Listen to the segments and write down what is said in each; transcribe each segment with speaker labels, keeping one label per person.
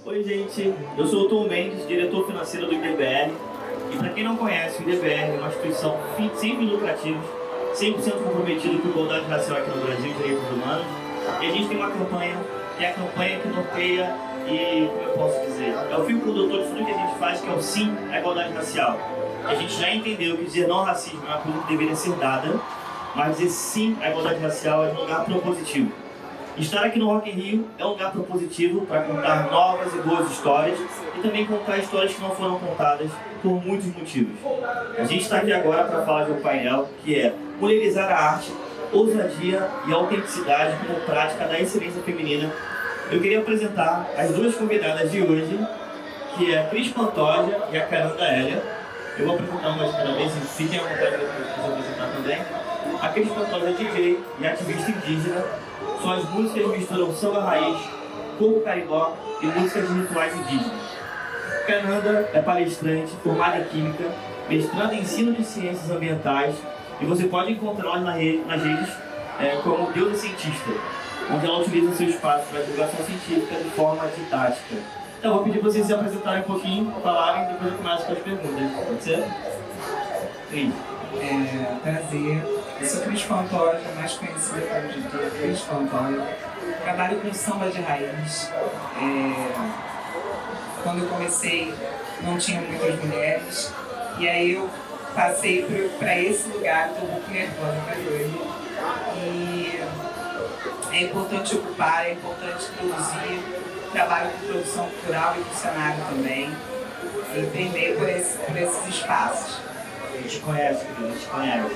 Speaker 1: Oi, gente. Eu sou o Tom Mendes, diretor financeiro do IDBR. E para quem não conhece, o IDBR é uma instituição sem fins lucrativos, 100% comprometido com a igualdade racial aqui no Brasil, direitos humanos. E a gente tem uma campanha, que é a campanha que norteia e, como eu posso dizer, é o fio condutor de tudo que a gente faz, que é o sim à igualdade racial. A gente já entendeu que dizer não ao racismo é uma coisa que deveria ser dada, mas dizer sim à igualdade racial é de um lugar propositivo. Estar aqui no Rock in Rio é um lugar propositivo para contar novas e boas histórias e também contar histórias que não foram contadas por muitos motivos. A gente está aqui agora para falar de um painel que é mulherizar a arte, ousadia e autenticidade como prática da excelência feminina. Eu queria apresentar as duas convidadas de hoje, que é a Cris Pantoja e a Caranda Hélia. Eu vou apresentar uma de cada vez e fiquem à vontade de se apresentar também. A Cris Pantoja é DJ e ativista indígena. Suas músicas misturam samba raiz, coco carimbó e músicas de rituais indígenas. Caranda é palestrante, formada em Química, mestranda em Ensino de Ciências Ambientais, e você pode encontrá-la nas redes como Deusa Cientista, onde ela utiliza seu espaço para divulgação científica de forma didática. Então, vou pedir para vocês se apresentarem um pouquinho, falarem, e depois eu começo com as perguntas. Pode ser? Sim.
Speaker 2: Prazer. Eu sou Cris Pantoja, mais conhecida como DJ Cris Pantoja. Trabalho com samba de raiz. Quando eu comecei, não tinha muitas mulheres. E aí eu passei para esse lugar que eu vou nervosa para hoje. E é importante ocupar, é importante produzir. Trabalho com produção cultural e funcionário também. E empreender por esses espaços.
Speaker 1: A gente conhece, a gente conhece.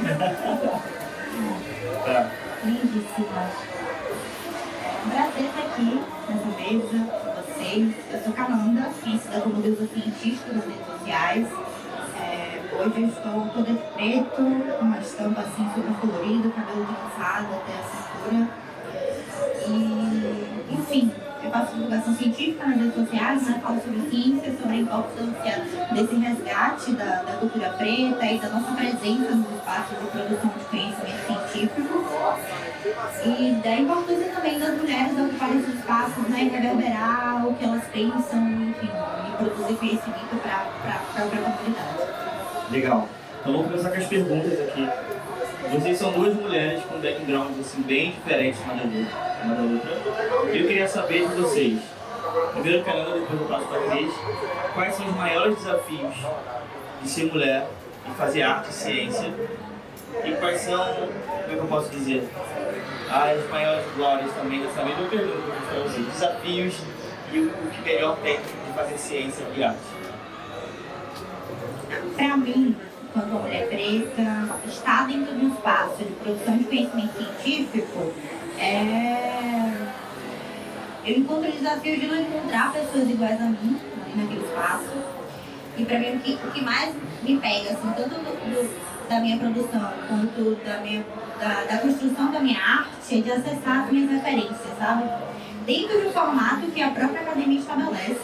Speaker 1: Tá.
Speaker 3: Lindíssima. É um prazer estar aqui nessa mesa com vocês. Eu sou Caranda, conhecida como Deusa Cientista nas redes sociais. Hoje eu estou toda de preto, com uma estampa assim super colorida, cabelo trançado até a cintura. E, enfim, eu faço divulgação científica nas redes sociais, né? Falo sobre ciência, sobre a importância desse resgate da cultura preta e da nossa presença nos espaços de produção de conhecimento científico. E da importância também das mulheres ocuparem esses espaços, né? E reverberar o que elas pensam, enfim, e produzir conhecimento para a própria comunidade.
Speaker 1: Legal. Então vamos começar com as perguntas aqui. Vocês são duas mulheres com backgrounds assim, bem diferentes uma da outra. Eu queria saber de vocês, primeiro Caranda, depois eu passo para a Cris, quais são os maiores desafios de ser mulher e fazer arte e ciência, e quais são, como é que eu posso dizer, as maiores glórias também dessa mesma pergunta que eu fiz para vocês, desafios e o que melhor tem de fazer ciência e arte.
Speaker 3: Para mim, enquanto uma mulher preta, estar dentro de um espaço de produção de conhecimento científico, eu encontro o desafio de não encontrar pessoas iguais a mim naquele espaço. E para mim, o que mais me pega, assim, tanto da minha produção quanto da construção da minha arte, é de acessar as minhas referências, sabe? Dentro de um formato que a própria academia estabelece,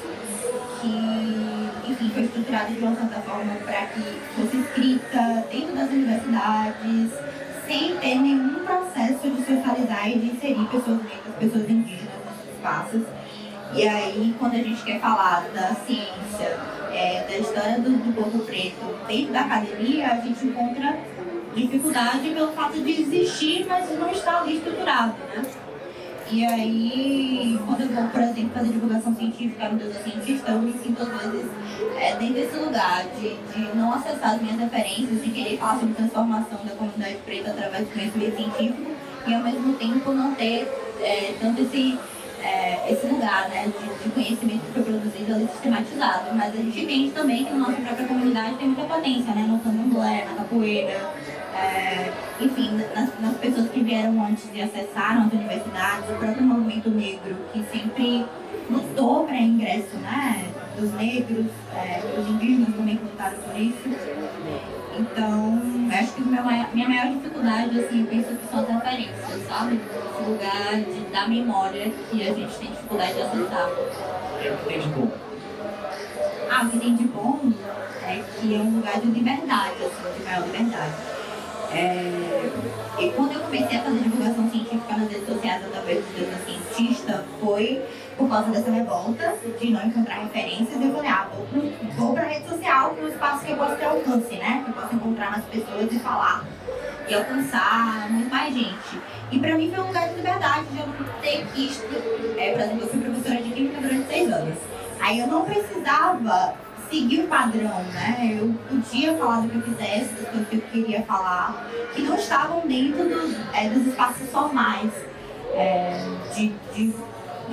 Speaker 3: que, enfim, foi estruturado de uma certa forma para que fosse escrita dentro das universidades, sem ter nenhum processo de socializar e de inserir pessoas negras, pessoas indígenas nesses espaços. E aí, quando a gente quer falar da ciência, da história do povo preto dentro da academia, a gente encontra dificuldade pelo fato de existir, mas não estar ali estruturado, né? E aí, quando eu vou, por exemplo, fazer divulgação científica no Deusa Cientista, eu me sinto às vezes dentro desse lugar de não acessar as minhas referências, de querer falar sobre transformação da comunidade preta através do conhecimento científico e ao mesmo tempo não ter tanto esse lugar, né, de conhecimento que foi produzido ali sistematizado. Mas a gente entende também que a nossa própria comunidade tem muita potência, né, no candomblé, na capoeira, enfim, nas pessoas que vieram antes e acessaram as universidades, o próprio movimento negro, que sempre lutou para ingresso, né, dos negros, os indígenas também lutaram por isso. Então, acho que minha maior dificuldade, assim, eu penso que são as referências, sabe? Esse lugar da memória que a gente tem dificuldade de acessar.
Speaker 1: E o que tem de bom?
Speaker 3: O que tem de bom é que é um lugar de liberdade, assim, de maior liberdade. E quando eu comecei a fazer divulgação científica nas redes sociais através do Deusa Cientista, foi por causa dessa revolta, de não encontrar referências, eu falei, vou pra rede social, que é um espaço que eu posso ter alcance, né? Que eu posso encontrar mais pessoas e falar, e alcançar muito mais gente. E pra mim foi um lugar de liberdade, de eu não ter que... por exemplo, eu fui professora de química durante 6 anos. Aí eu não precisava seguir o padrão, né? Eu podia falar do que eu quisesse, das coisas que eu queria falar, que não estavam dentro dos espaços formais, de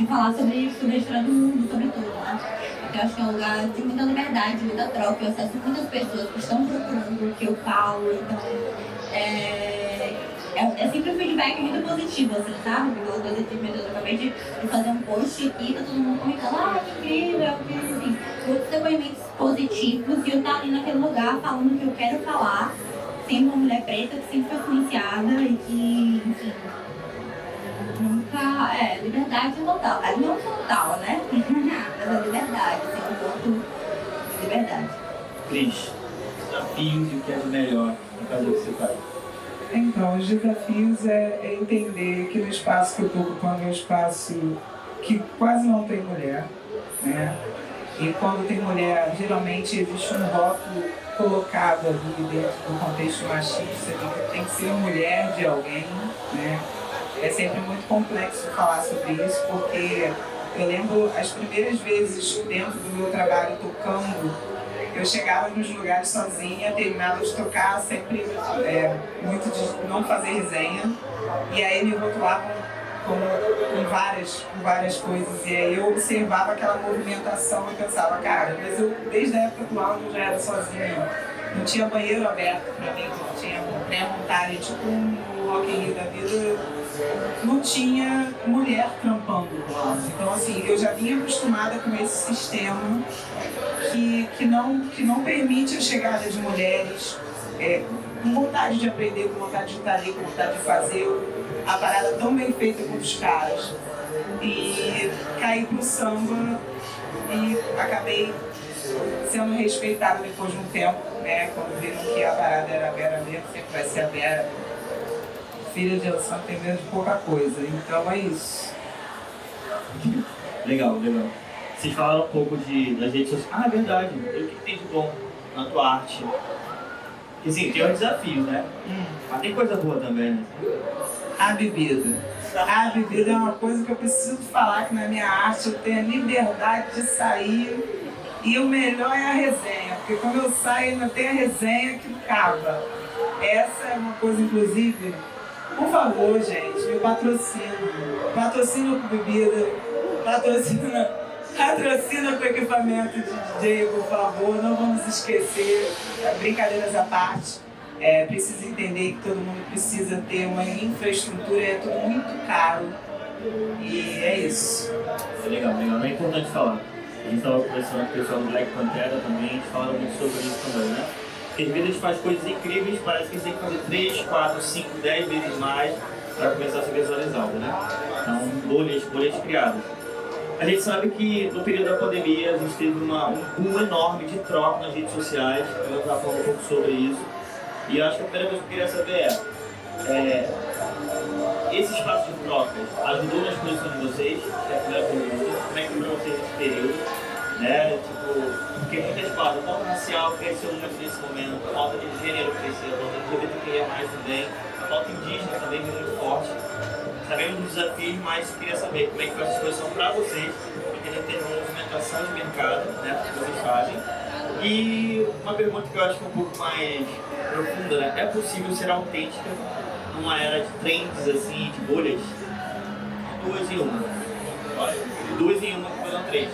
Speaker 3: falar sobre a história do mundo, sobre tudo, né? Porque eu acho que é um lugar de muita liberdade, muita troca, eu acesso muitas pessoas que estão procurando o que eu falo, então é sempre um feedback muito positivo, assim, sabe? Pelo positivo, eu acabei de fazer um post aqui, tá todo mundo comentando, que incrível, assim, muitos depoimentos positivos, e eu tá ali naquele lugar falando o que eu quero falar, sendo uma mulher preta que sempre foi silenciada e que, enfim, nunca, liberdade total, não total, né? Mas a liberdade, assim, um ponto de liberdade.
Speaker 1: Cris, desafios e o que é de melhor no caso que você faz?
Speaker 2: Então, os desafios é entender que no espaço que eu estou ocupando é um espaço que quase não tem mulher, né? E quando tem mulher, geralmente existe um rótulo colocado ali dentro do contexto machista de que tem que ser mulher de alguém, né? É sempre muito complexo falar sobre isso, porque eu lembro as primeiras vezes dentro do meu trabalho tocando, eu chegava nos lugares sozinha, terminava de tocar, sempre muito de não fazer resenha, e aí me rotulavam com várias coisas, e aí eu observava aquela movimentação e pensava, cara, mas eu desde a época do áudio já era sozinha, não tinha banheiro aberto pra mim, não tinha pré-montagem, tipo um Rock in Rio da vida, não tinha mulher trampando lá. Então assim, eu já vinha acostumada com esse sistema que não permite a chegada de mulheres com vontade de aprender, com vontade de estar ali, com vontade de fazer a parada tão bem feita quanto os caras. E caí pro samba e acabei sendo respeitada depois de um tempo, né? Quando viram que a parada era a Vera mesmo, sempre vai ser a Vera. Filha de Elson tem medo de pouca coisa, então é isso.
Speaker 1: Legal. Vocês falaram um pouco das redes sociais. Ah, é verdade. E o que tem de bom na tua arte? Porque sim, tem um desafio, né? Mas tem coisa boa também, né?
Speaker 2: A bebida. A bebida é uma coisa que eu preciso falar, que na minha arte eu tenho a liberdade de sair. E o melhor é a resenha, porque quando eu saio ainda tem a resenha que acaba. Essa é uma coisa, inclusive, por favor, gente, me patrocina com bebida, patrocina com equipamento de DJ, por favor, não vamos esquecer, brincadeiras à parte, precisa entender que todo mundo precisa ter uma infraestrutura, é tudo muito caro, e é isso.
Speaker 1: Legal, é importante falar. A gente estava conversando com o pessoal do Black Pantera também, a gente fala muito sobre isso também, né? Porque às vezes a gente faz coisas incríveis, parece que a gente tem que fazer 3, 4, 5, 10 vezes mais para começar a ser visualizado, né? Então, bolhas criadas. A gente sabe que no período da pandemia a gente teve um boom enorme de troca nas redes sociais, eu estava falando um pouco sobre isso. E eu acho que a primeira coisa que eu queria saber esse espaço de trocas ajudou na exposição de vocês? É a primeira pergunta. Como é que foi vocês nesse período? Né? Porque muitas palavras, a pauta racial cresceu muito nesse momento, a pauta de gênero cresceu, a pauta LGBTQIA+ também, a pauta indígena também veio muito forte. Sabemos dos desafios, mas queria saber como é que foi essa exposição para vocês, porque tem uma movimentação de mercado, né, que vocês fazem. E uma pergunta que eu acho que é um pouco mais profunda, né? É possível ser autêntica numa era de trends, assim, de bolhas? 2 em 1. Olha, 2 em 1 que foram 3.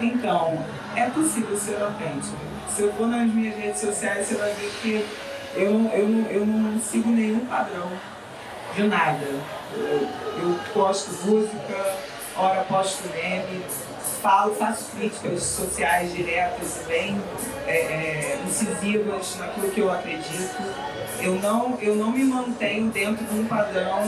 Speaker 2: Então, é possível ser autêntico. Se eu for nas minhas redes sociais, você vai ver que eu não sigo nenhum padrão de nada. Eu posto música, ora posto meme, faço críticas sociais diretas e bem incisivas naquilo que eu acredito. Eu não me mantenho dentro de um padrão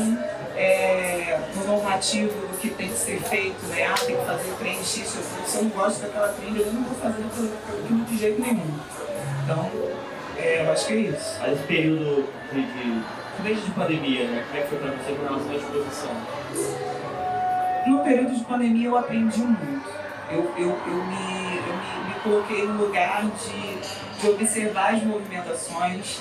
Speaker 2: no normativo do que tem que ser feito, né? Tem que fazer trend X, se eu não gosto daquela trend, eu não vou fazer aquilo de jeito nenhum. Então, eu acho que é isso.
Speaker 1: Mas esse período desde de pandemia, né? Como é que foi para você com relação à exposição?
Speaker 2: No período de pandemia eu aprendi muito. Eu me coloquei no lugar de observar as movimentações,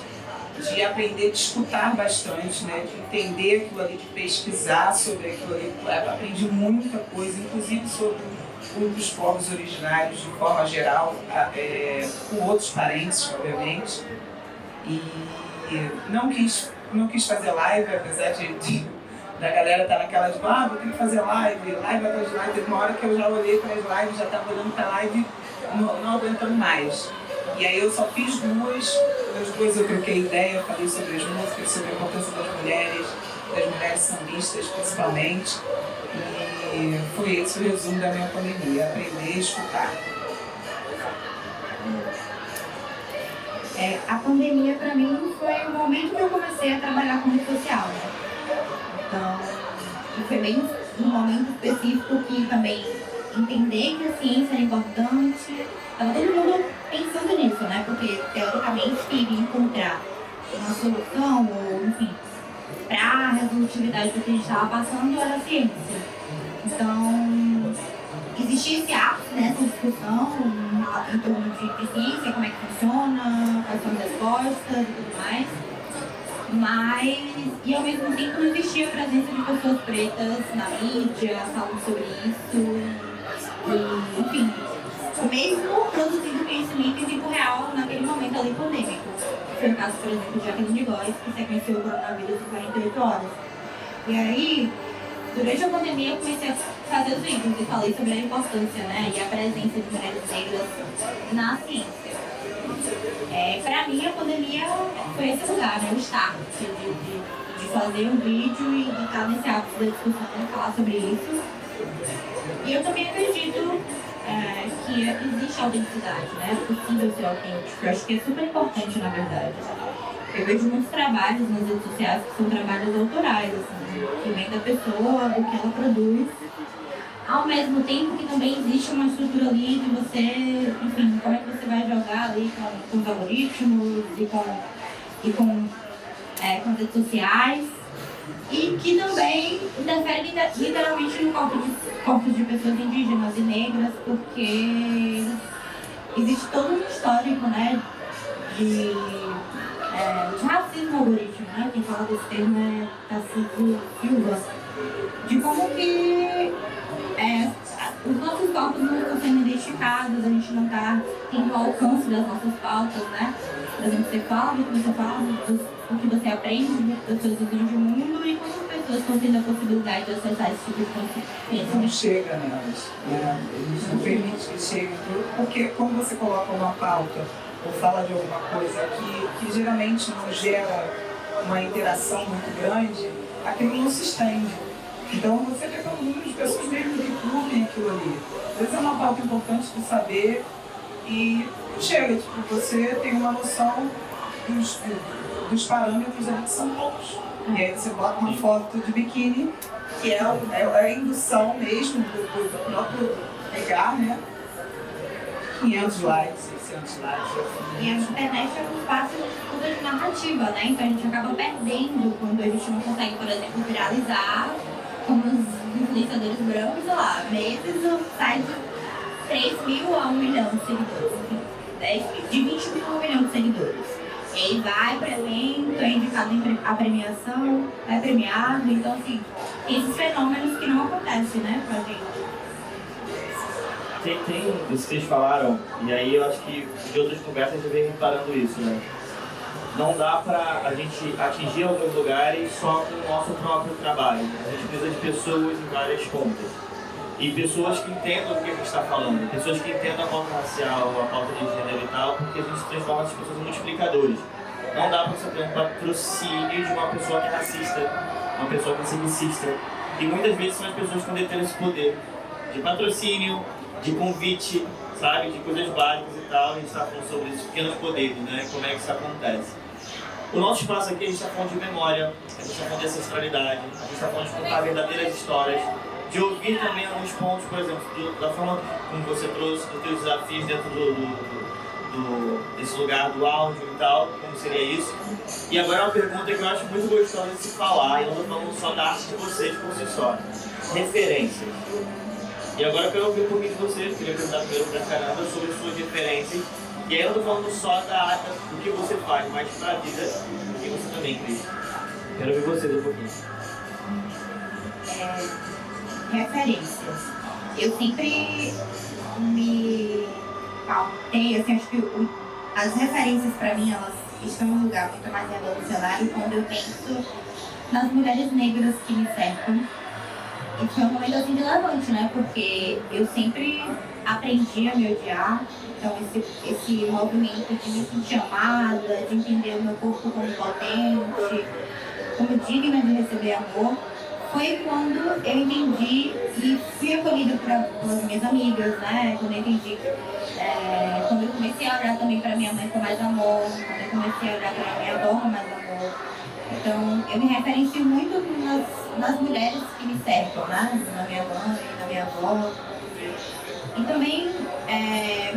Speaker 2: de aprender, de escutar bastante, né? De entender aquilo ali, de pesquisar sobre aquilo ali. Eu aprendi muita coisa, inclusive sobre os povos originários de forma geral, com outros parentes, obviamente. E não quis fazer live, apesar da galera estar naquela de vou ter que fazer live atrás de live. Teve uma hora que eu já olhei para as lives, já estava olhando para a live, não aguentando mais. E aí eu só fiz duas eu troquei ideia, falei sobre as músicas, sobre a importância das mulheres sambistas principalmente. E foi esse o resumo da minha pandemia, aprender a escutar.
Speaker 3: A pandemia para mim foi o momento que eu comecei a trabalhar com rede social, né? Então, foi bem um momento específico que também entender que a ciência era importante. Estava todo mundo pensando nisso, né? Porque teoricamente queria encontrar uma solução, ou enfim, para a resolutividade do que a gente estava passando era a ciência. Então, existia esse ápice, né, essa discussão em torno de ciência, como é que funciona, quais são as respostas e tudo mais. Mas, e ao mesmo tempo não existia a presença de pessoas pretas na mídia, falando sobre isso. E, enfim, mesmo produzindo conhecimento em tempo real naquele momento ali pandêmico. Foi o caso, por exemplo, de Jacqueline de Góes, que sequenciou o coronavírus em 48 horas. E aí, durante a pandemia, eu comecei a fazer os vídeos e falei sobre a importância, né, e a presença de mulheres negras na ciência. Para mim, a pandemia foi esse lugar, né, o start de fazer um vídeo e de estar nesse ápice da discussão e falar sobre isso. E eu também acredito que existe autenticidade, né? É possível ser autêntico. Eu acho que é super importante, na verdade. Eu vejo muitos trabalhos nas redes sociais que são trabalhos autorais, assim, que vem da pessoa, do que ela produz. Ao mesmo tempo que também existe uma estrutura ali de você, enfim, como é que você vai jogar ali com os algoritmos e com as redes sociais. E que também interfere literalmente no corpos de pessoas indígenas e negras, porque existe todo um histórico, né, de racismo algoritmo, né? Quem fala desse termo é Tarcísio Silva, de como que os nossos corpos não estão sendo identificados, a gente não está tendo o alcance das nossas pautas, né? Por exemplo, você fala do que você fala, o que você aprende, das suas visões de mundo, e quantas pessoas estão tendo a possibilidade de acessar esse tipo de consciência.
Speaker 2: Não chega nelas, né? Eles não permite que chegue, porque quando você coloca uma pauta ou fala de alguma coisa que geralmente não gera uma interação muito grande, aquilo não se estende. Então você vê que algumas pessoas mesmo que curtem aquilo ali. Às vezes é uma pauta importante de saber e chega, tipo, você tem uma noção dos parâmetros ali que são poucos. E aí você bota uma foto de biquíni, que é a indução mesmo do próprio pegar, né? 500 likes, 600 likes.
Speaker 3: E a internet é um espaço de disputa de narrativa, né? Então a gente acaba perdendo quando a gente não consegue, por exemplo, viralizar, como os influenciadores brancos, sei lá, meses sai de 3 mil a 1 milhão de seguidores, enfim, 10 mil, de 20 mil a 1 milhão de seguidores. E aí vai para evento, é indicado a premiação, é premiado, então assim, esses fenômenos que não acontecem, né, com a gente.
Speaker 1: Tem isso que vocês falaram, e aí eu acho que de outras conversas eu venho reparando isso, né? Não dá pra a gente atingir alguns lugares só com o nosso próprio trabalho. A gente precisa de pessoas em várias pontas. E pessoas que entendam o que a gente está falando, pessoas que entendam a pauta racial, a pauta de gênero e tal, porque a gente transforma essas pessoas em multiplicadores. Não dá pra você ter um patrocínio de uma pessoa que é racista, uma pessoa que é sexista. E muitas vezes são as pessoas que detêm esse poder de patrocínio, de convite, sabe, de coisas básicas e tal. A gente está falando sobre esses pequenos poderes, né, como é que isso acontece. O nosso espaço aqui, a gente está falando de memória, a gente está falando de ancestralidade, a gente está falando de contar verdadeiras histórias, de ouvir também alguns pontos, por exemplo, da forma como você trouxe, dos teus desafios dentro desse lugar do áudio e tal, como seria isso. E agora uma pergunta que eu acho muito gostosa de se falar, e eu não estou falando só da arte de vocês por si só. referências. E agora eu quero ouvir um pouquinho de você, eu queria perguntar primeiro pra caramba sobre suas referências. E aí eu não tô falando só do que você faz, mas pra vida, e você também, Cris. Quero ouvir vocês um pouquinho.
Speaker 3: Referências. Eu sempre me pautei, assim, acho que as referências pra mim, elas estão num lugar muito mais revolucionário quando eu penso nas mulheres negras que me cercam. E foi um momento assim de levante, né? Porque eu sempre aprendi a me odiar. Então esse movimento de me sentir amada, de entender o meu corpo como potente, como digna de receber amor, foi quando eu entendi e fui acolhida pelas minhas amigas, né? Quando eu entendi, quando eu comecei a olhar também para minha mãe com mais amor, quando eu comecei a olhar para minha avó com mais amor. Então, eu me referencio muito nas mulheres que me cercam, né? Na minha mãe, na minha avó. E também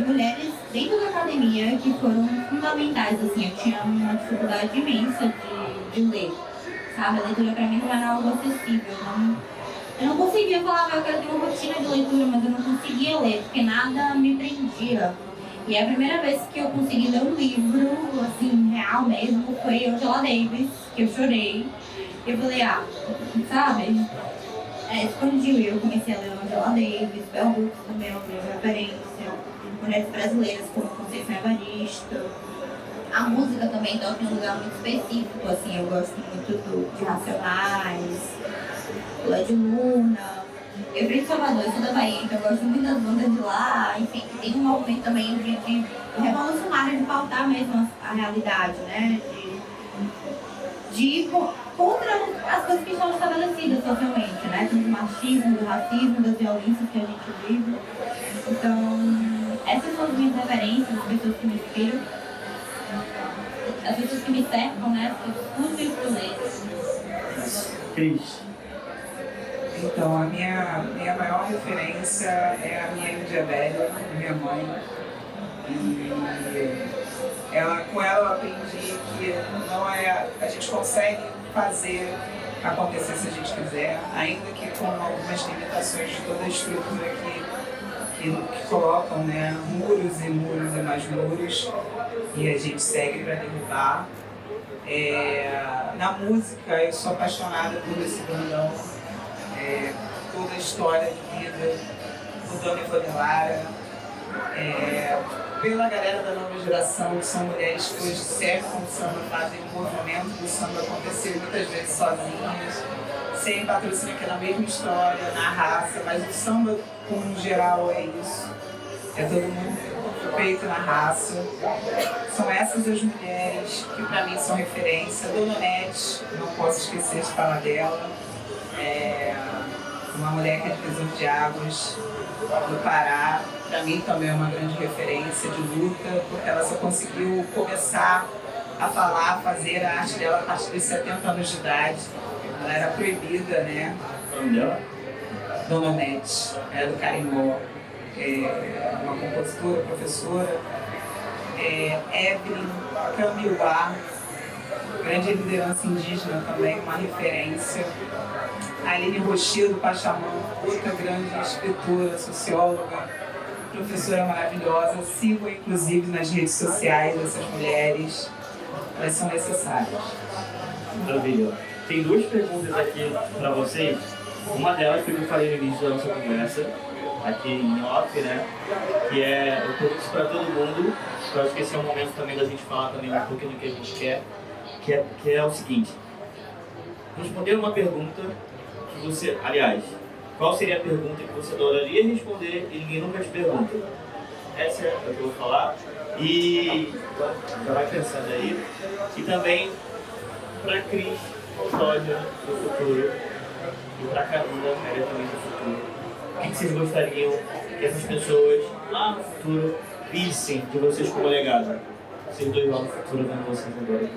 Speaker 3: mulheres dentro da academia que foram fundamentais, assim. Eu tinha uma dificuldade imensa de ler, sabe? A leitura pra mim não era algo acessível. Eu não conseguia falar, eu quero ter uma rotina de leitura, mas eu não conseguia ler, porque nada me prendia. E a primeira vez que eu consegui ler um livro, assim, real mesmo, foi Angela Davis, que eu chorei. Eu falei, sabe? Expandiu. E eu comecei a ler Angela Davis, Bell Hooks também, uma referência. Mulheres brasileiras como Conceição Evaristo. A música também toca em um lugar muito específico, assim, eu gosto muito de Racionais, de Luna. Eu venho de Salvador, eu sou da Bahia, então eu gosto muito das bandas de lá, enfim, tem um movimento também de revolucionário, de pautar mesmo a realidade, né? De ir contra as coisas que estão estabelecidas socialmente, né? Tanto do machismo, do racismo, das violências que a gente vive. Então, essas são as minhas referências, as pessoas que me inspiram, as pessoas que me cercam, né? Que eu escuto e eu leio.
Speaker 1: Cris.
Speaker 2: Então, a minha maior referência é a minha Índia velha, minha mãe. E com ela eu aprendi que a gente consegue fazer acontecer se a gente quiser, ainda que com algumas limitações de toda a estrutura que colocam, né, muros e muros e mais muros, e a gente segue para derrubar. Na música, eu sou apaixonada por esse bandão. Toda a história de vida do Dona Ivone, pela galera da nova geração, que são mulheres que hoje cercam o samba, fazem o movimento do samba acontecer muitas vezes sozinhas, sem patrocínio, que é na mesma história, na raça, mas o samba, como geral, é isso. É todo mundo feito na raça. São essas as mulheres que para mim são referência. Dona Nete, não posso esquecer de falar dela. Uma mulher que é divisor de águas do Pará, para mim também é uma grande referência de luta, porque ela só conseguiu começar a falar, a fazer a arte dela a partir dos 70 anos de idade. Ela era proibida, né?
Speaker 1: O nome dela?
Speaker 2: Dona Nete, era do Carimbó, uma compositora, professora. Evelyn Cambiuá, grande liderança indígena também, uma referência. A Aline Rochido Pachamã, outra grande escritora, socióloga, professora maravilhosa. Sigo, inclusive, nas redes sociais essas mulheres, elas são necessárias.
Speaker 1: Maravilha. Tem duas perguntas aqui para vocês. Uma delas foi o que eu falei no início da nossa conversa, aqui em off, né? Que eu pergunto isso para todo mundo, eu acho que esse é um momento também da gente falar também um pouquinho do que a gente quer, que é o seguinte. Responder uma pergunta que você, aliás, qual seria a pergunta que você adoraria responder e ninguém nunca te pergunta? Essa é a que eu vou falar. E já vai pensando aí. E também para Cris, Custódia do futuro, e para Camila, Maria também do futuro. O que vocês gostariam que essas pessoas lá no futuro vissem de vocês como legado? Vocês dois lá no futuro vendo vocês agora.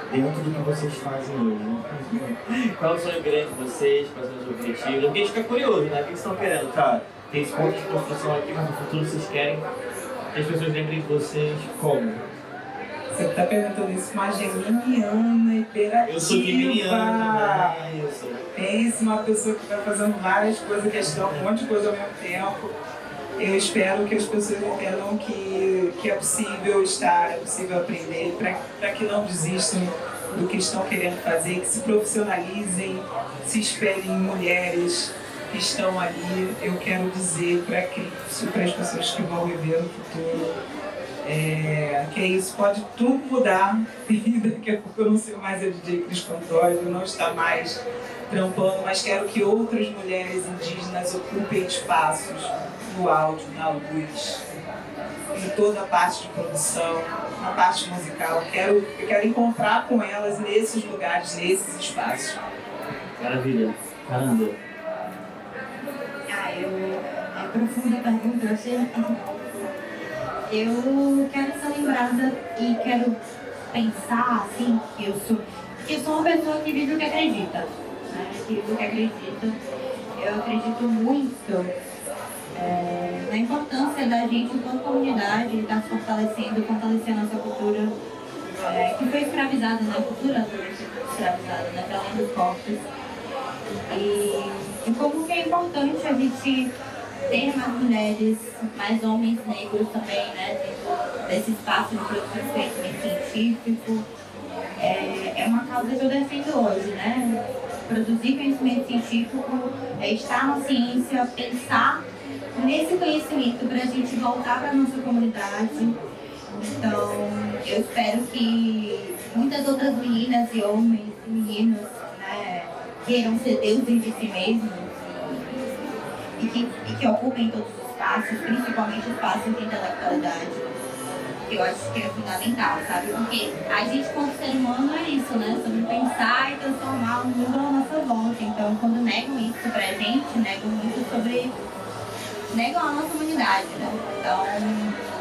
Speaker 1: Dentro do que vocês fazem hoje. Qual é o sonho grande de vocês? Quais são os objetivos? Porque a gente fica curioso, né? O que vocês estão querendo? Tá, tem esse ponto de construção aqui, mas no futuro vocês querem que as pessoas lembrem de vocês como?
Speaker 2: Você tá perguntando isso com uma geminiana hiperativa.
Speaker 1: Eu sou geminiana, né? Eu sou.
Speaker 2: Pense uma pessoa que está fazendo várias coisas, questão, um monte de coisa ao mesmo tempo. Eu espero que as pessoas entendam que é possível estar, é possível aprender, para que não desistam do que estão querendo fazer, que se profissionalizem, se espelhem em mulheres que estão ali. Eu quero dizer para as pessoas que vão viver no futuro, que isso pode tudo mudar e daqui a pouco eu não sei mais a DJ Cris Pantoja, eu não está mais trampando, mas quero que outras mulheres indígenas ocupem espaços no áudio, na luz, em toda a parte de produção, na parte musical. Eu quero encontrar com elas nesses lugares, nesses espaços.
Speaker 1: Maravilha. Caramba.
Speaker 3: É profunda a pergunta, eu sei. Eu quero ser lembrada e quero pensar assim que eu sou uma pessoa que vive o que acredita, né? Que vive o que acredita. Eu acredito muito na importância da gente, enquanto comunidade, estar se fortalecendo a nossa cultura, que foi escravizada, né? A cultura toda foi escravizada, né? Para além dos corpos. E como que é importante a gente ter mais mulheres, mais homens negros também, né? Dentro desse espaço de produção de conhecimento científico. É uma causa que eu defendo hoje, né? Produzir conhecimento científico, estar na ciência, pensar nesse conhecimento para a gente voltar para a nossa comunidade. Então, eu espero que muitas outras meninas e homens e meninos, né, queiram ser deuses de si mesmos e que ocupem todos os espaços, principalmente espaços de intelectualidade. Eu acho que é fundamental, sabe? Porque a gente, como ser humano, é isso, né? Sobre pensar e transformar o mundo à nossa volta. Então, quando negam isso pra gente, negam a nossa humanidade, né? Então,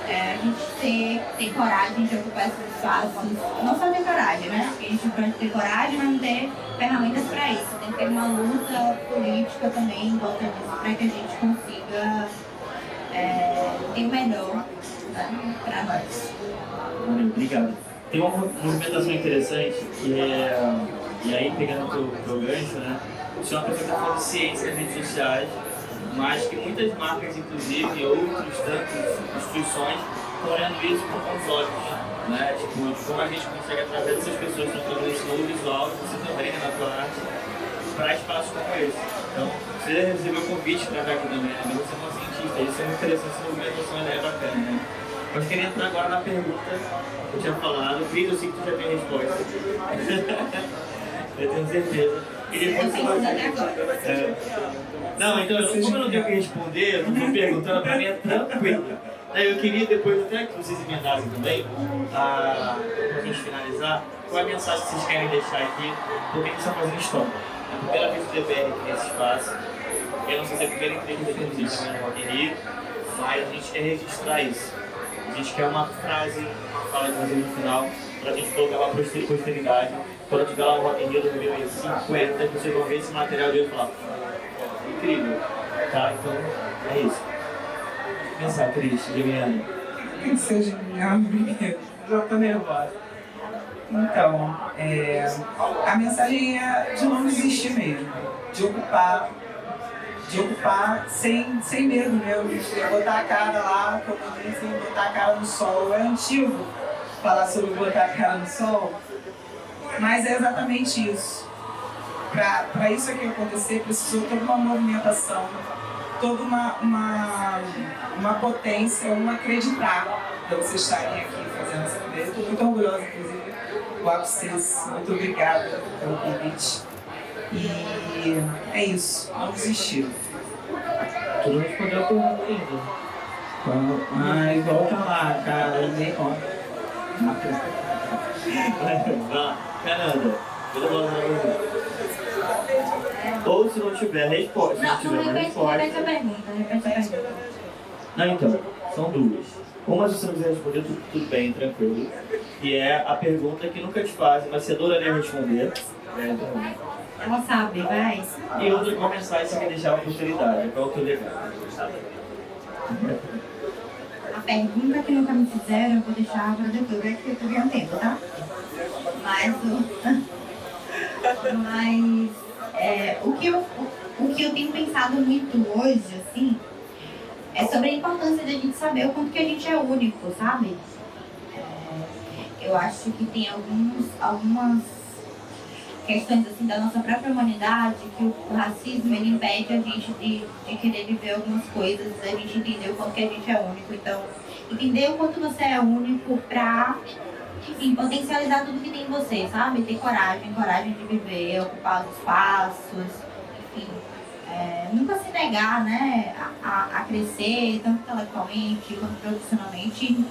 Speaker 3: a gente ter coragem de ocupar esses espaços, não só ter coragem, né? Porque a gente pode ter coragem, mas não ter ferramentas para isso. Tem que ter uma luta política também em volta disso, para que a gente consiga ter o melhor, né, para nós.
Speaker 1: Obrigado. Tem uma movimentação interessante que e aí pegando o teu gancho, né? Você é uma pessoa que está falando de ciência nas redes sociais, mas que muitas marcas, inclusive, e outros tantas instituições, estão olhando isso com bons olhos, né? Tipo, de como a gente consegue, através dessas pessoas que estão fazendo esse novo visual, você também, na tua arte, para espaços como esse. Então, você recebeu o convite para estar aqui também, né? Você é uma cientista, isso é muito interessante, essa movimentação é bacana, né? Mas queria entrar agora na pergunta que eu tinha falado. Cris, eu sei que tu já tem a resposta. Eu tenho certeza. E depois você vai... Não, então, como eu não tenho o que responder, eu não estou perguntando, para mim é tranquilo. Eu queria depois até que vocês emendassem também, para a gente finalizar, qual é a mensagem que vocês querem deixar aqui, porque eles estão fazendo história. É a primeira vez que o DBR aqui nesse espaço. Eu não sei se é a primeira entrevista que vocês também no Rock in Rio, mas a gente quer registrar isso. A gente quer uma frase, fala de fazer no final, para a gente colocar lá para a posteridade. Quando tiver lá no Rock in Rio 2050, vocês vão ver esse material dele e falar, incrível, tá? Então, é isso. Pensar, Cris, Geminiana.
Speaker 2: Tem que ser geminiano primeiro, já tô nervosa. Então, a mensagem é de não desistir mesmo, de ocupar sem medo mesmo, de botar a cara lá, como eu disse, botar a cara no sol. É antigo falar sobre botar a cara no sol, mas é exatamente isso. Para isso aqui acontecer, precisou toda uma movimentação, toda uma potência, acreditar de vocês estarem aqui fazendo essa coisa. Estou muito orgulhosa, inclusive, do vocês. Muito obrigada pelo convite. E é isso, não desistir.
Speaker 1: Tu não respondeu a pergunta ainda.
Speaker 2: Ai, volta lá, cara, nem conta.
Speaker 1: Fernanda, ou se não tiver resposta, se não tiver uma resposta.
Speaker 3: Repete a pergunta.
Speaker 1: Não, então, são duas. Uma, se você não quiser responder, tudo bem, tranquilo. E é a pergunta que nunca te fazem, mas você adoraria responder.
Speaker 3: Ela sabe, vai.
Speaker 1: E outra, uma mensagem que você quer deixar para a posteridade. Qual é o teu legado?
Speaker 3: a pergunta que nunca me fizeram, eu vou deixar para depois, é que eu tô ganhando tempo, tá? O que eu tenho pensado muito hoje, assim, é sobre a importância da gente saber o quanto que a gente é único, sabe? Eu acho que tem algumas questões assim da nossa própria humanidade que o racismo ele impede a gente de querer viver algumas coisas, a gente entender o quanto que a gente é único. Então, entender o quanto você é único pra, enfim, potencializar tudo que tem em você, sabe? Ter coragem de viver, ocupar os espaços, enfim. Nunca se negar, né, a crescer, tanto intelectualmente quanto profissionalmente,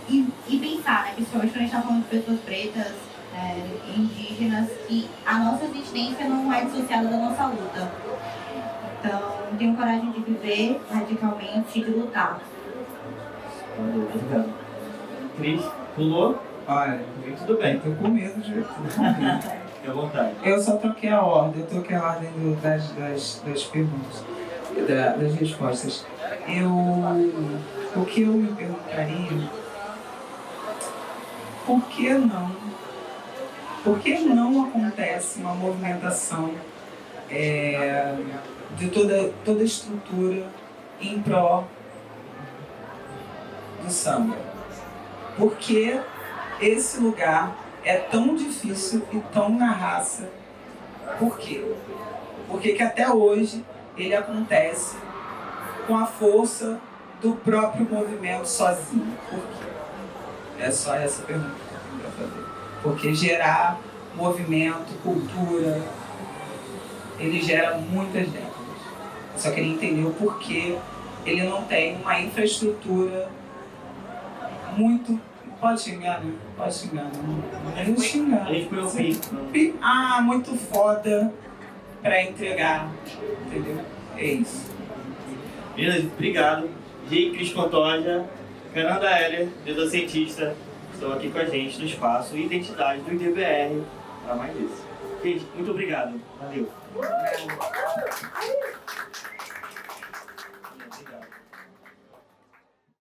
Speaker 3: e pensar, né, principalmente quando a gente está falando de pessoas pretas, indígenas, que a nossa existência não é dissociada da nossa luta. Então, tenho coragem de viver radicalmente, de lutar.
Speaker 1: Obrigado. Cris, pulou?
Speaker 4: Olha,
Speaker 1: Tudo bem.
Speaker 4: tô com medo de responder.
Speaker 1: Fique à vontade.
Speaker 4: Eu só troquei a ordem, eu troquei a ordem das perguntas, das respostas. O que eu me perguntaria, por que não acontece uma movimentação de toda a estrutura em pró do samba? Por que esse lugar é tão difícil e tão na raça? Por quê? Porque que até hoje ele acontece com a força do próprio movimento sozinho. Por quê? É só essa pergunta que eu tenho para fazer. Porque gerar movimento, cultura, ele gera muitas décadas. Eu só queria entender o porquê ele não tem uma infraestrutura muito... Pode xingar, né? Pode xingar, né? Não xingar.
Speaker 1: A gente foi ouvir.
Speaker 4: Muito foda pra entregar, entendeu? É isso.
Speaker 1: Beleza, obrigado. G. Cris Pantoja, Fernanda Heller, cientista, estão aqui com a gente no espaço Identidade do IDBR para mais isso. Gente, muito obrigado. Valeu.